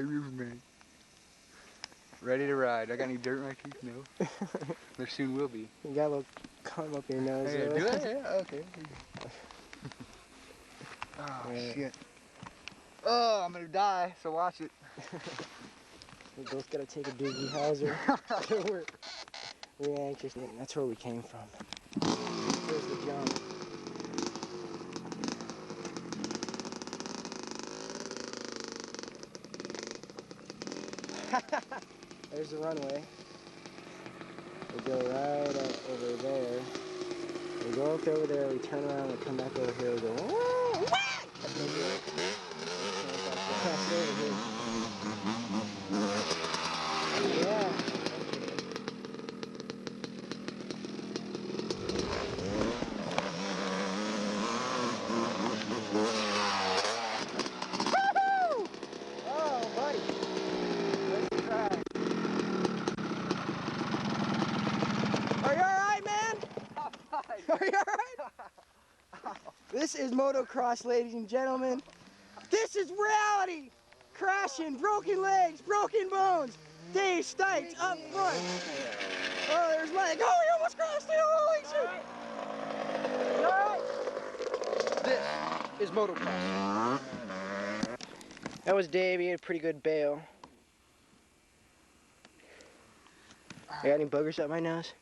Rivermont. Ready to ride. I got any dirt in my teeth? No. There soon will be. You got a little cum up your nose. Hey, do it? Yeah, okay. Oh, yeah. shit. Oh, I'm gonna die, so watch it. We both gotta take a doogie Hauser. We're anxious. That's where we came from. There's the jump. There's the runway. We go right up over there. We go up over there, we turn around, we come back over here, we go, woo! Yeah. Woo-hoo! Oh, buddy. Let's try. Are you alright, man? Are you alright? This is motocross, ladies and gentlemen. This is reality. Crashing, broken legs, broken bones. Dave Stites up front. Oh, there's Mike. Oh, he almost crashed it. Holy shit. This is motocross. That was Dave. He had a pretty good bail. I got any boogers up my nose?